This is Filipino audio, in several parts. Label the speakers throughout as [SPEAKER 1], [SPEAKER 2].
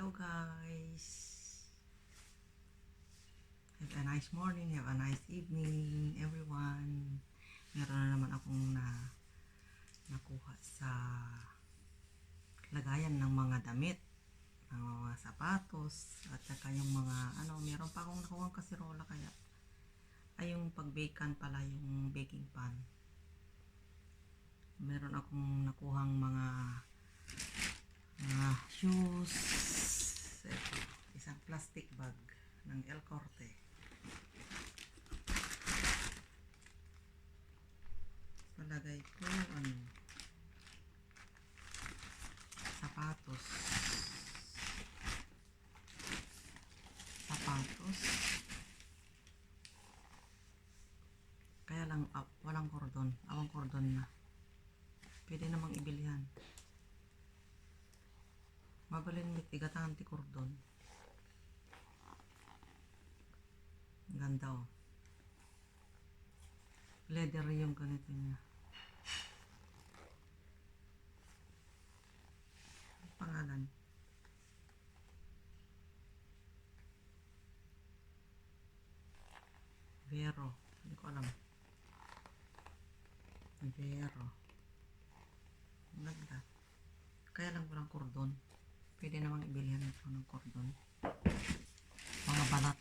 [SPEAKER 1] Hello guys. Have a nice morning, have a nice evening everyone. Meron na naman akong nakuha sa lagayan ng mga damit, ng mga sapatos, at saka yung mga meron pa akong nakuha kasirola kaya ay yung pag-bakean pala, yung baking pan. Meron akong nakuhang mga shoes. Ito, isang plastic bag ng El Corte. Palagay ko sapatos. Kaya lang walang cordon, awang cordon na. Pwede namang ibilihan. Mabalin mit igatan ti cordon. Ganda oh. Leather yung ganito niya. Pangalan. Vero. Hindi ko alam. Vero. Ganda. Kaya lang walang cordon. Pwede namang ibilihan ito ng cordon. Mga balat.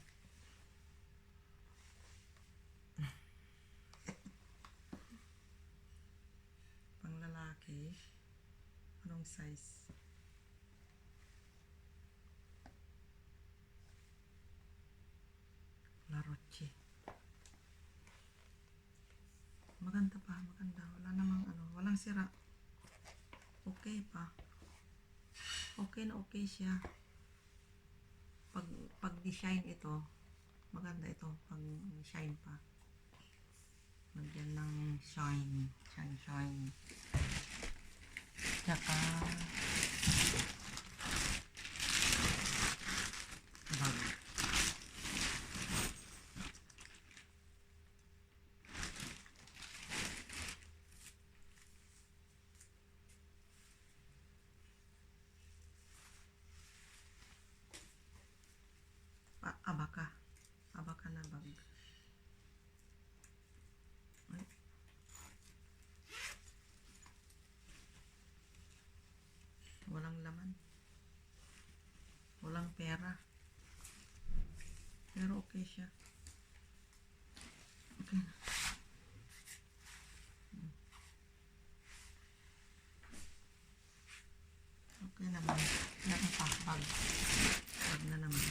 [SPEAKER 1] Pang lalaki. Anong size? La Roche. Maganda pa, maganda. Wala namang walang sira. Okay pa. Okay na okay siya. Pag design ito, maganda ito. Pag shine pa. Magyan ng shine. Shine. Tsaka bag. Abaka na bag. Ay. Walang laman. Walang pera. Pero okay siya. Okay na. Okay naman. Meron pa bag. Bag na naman.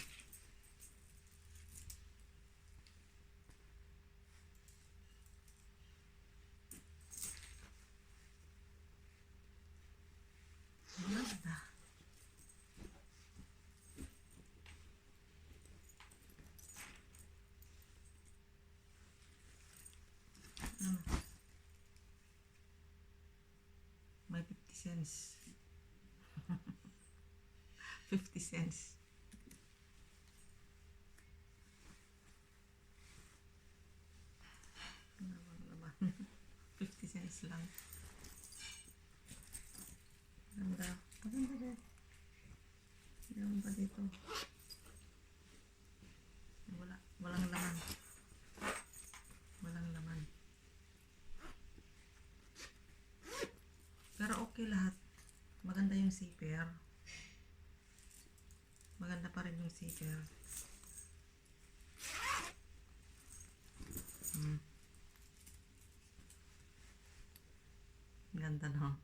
[SPEAKER 1] Maganda. May 50 cents. 50 cents. Naman. 50 cents lang. Ganda. Maganda din. Meron pa dito. Walang laman. Walang laman. Pero okay lahat. Maganda yung zipper. Maganda pa rin yung zipper. Ganda no?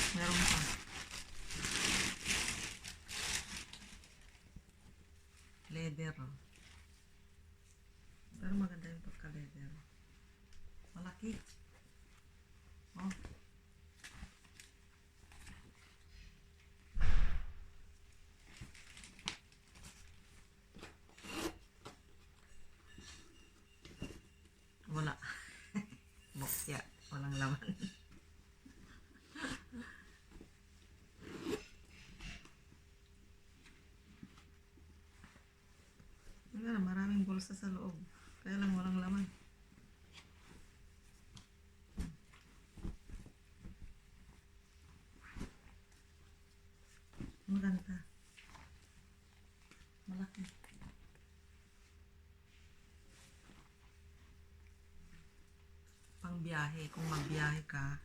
[SPEAKER 1] Meron pa. Leather. Pero maganda yung pagka-leather. Malaki. Oh. Wala. Bokya. Walang laman. Maraming bulsa sa loob. Kaya lang walang laman. magbiyahe. Kung magbiyahe ka,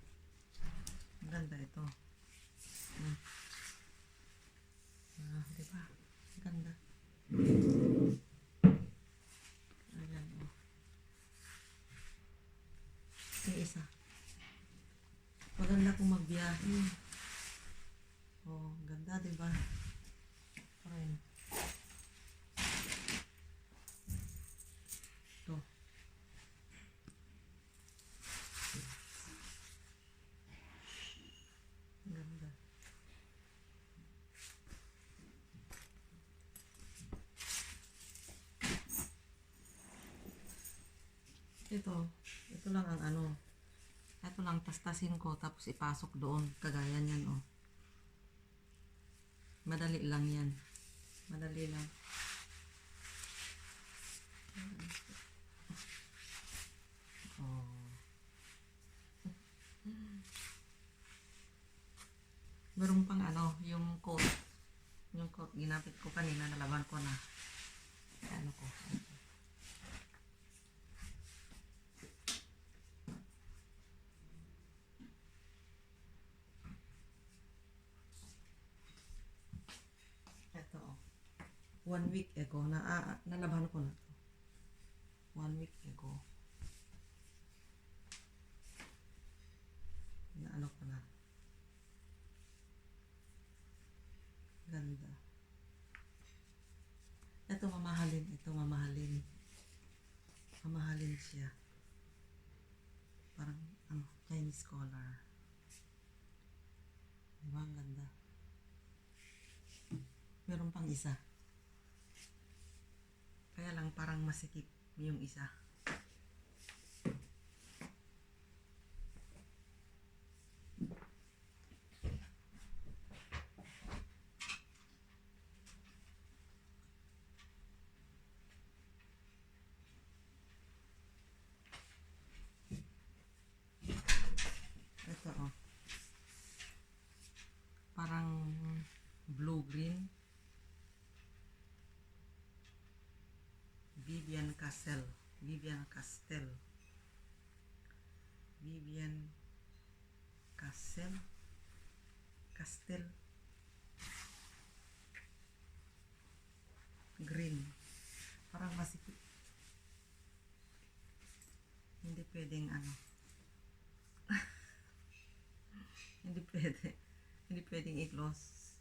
[SPEAKER 1] ang ganda ito. Diba? Ang ganda. Ayan, oh. Yung isa. Maganda kung magbiyahe. Oh, ganda, diba? Ayan. Ito. Ganda. Ito lang ang ano. Ito lang, tastasin ko, tapos ipasok doon. Kagaya niyan, oh. Madali lang yan. Madali lang. Oh. Meron pang ano, yung coat. Yung coat, ginapit ko kanina, nalaban ko na. Ano ko. Ito, oh. 1 week ago, nalaban ko na to. 1 week ago. Na ano ko na. Ganda. Ito mamahalin. Ito mamahalin. Mamahalin siya. Parang ano, Chinese collar. Diba ang ganda? Meron pang isa. Kaya lang parang masikip yung isa. Ito, oh. Parang blue-green. Vivian Castell. Vivian Castell. Vivian Castell. Castell. Green. Parang masikip. Hindi pwedeng ano. Hindi pwede. Hindi pwedeng i-close.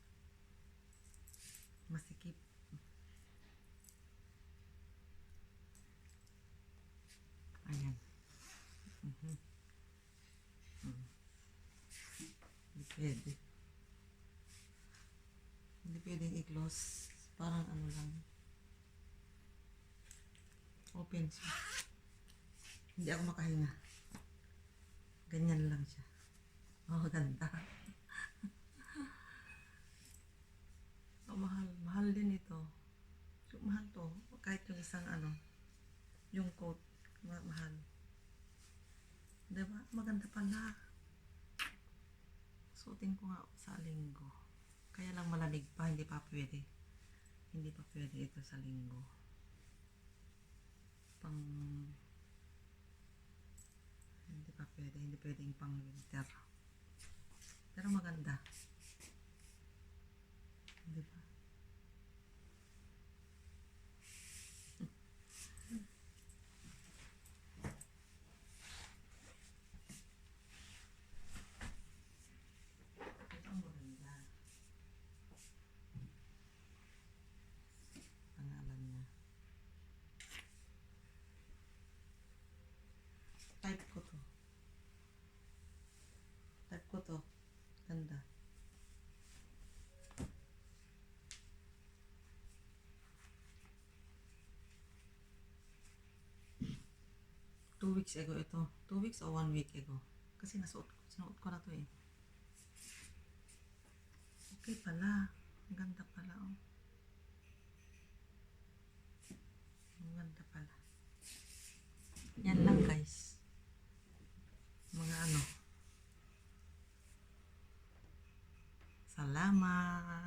[SPEAKER 1] Masikip. Ayan. Hindi pwede. Hindi pwedeng i-close. Parang ano lang. Open siya. Hindi ako makahinga. Ganyan lang siya. Oh, ganda. Oh, mahal. Mahal din ito. Mahal to. Kahit yung isang ano, yung coat, mahal. Diba? Maganda pala. Suotin ko nga sa linggo. Kaya lang malamig pa, hindi pa pwede. Hindi pa pwede ito sa linggo. Hindi pa pwede, hindi pwedeng pang winter. Pero maganda. Diba? Ito ang maganda. Pangalan niya. Type ko to. Type ko to. Ganda. Two weeks ago ito. 2 weeks o 1 week ago. Kasi sinuot ko na to eh. Okay pala. Ang ganda pala, oh. Ang ganda pala. Yan lang, guys. Mga ano. Salamat.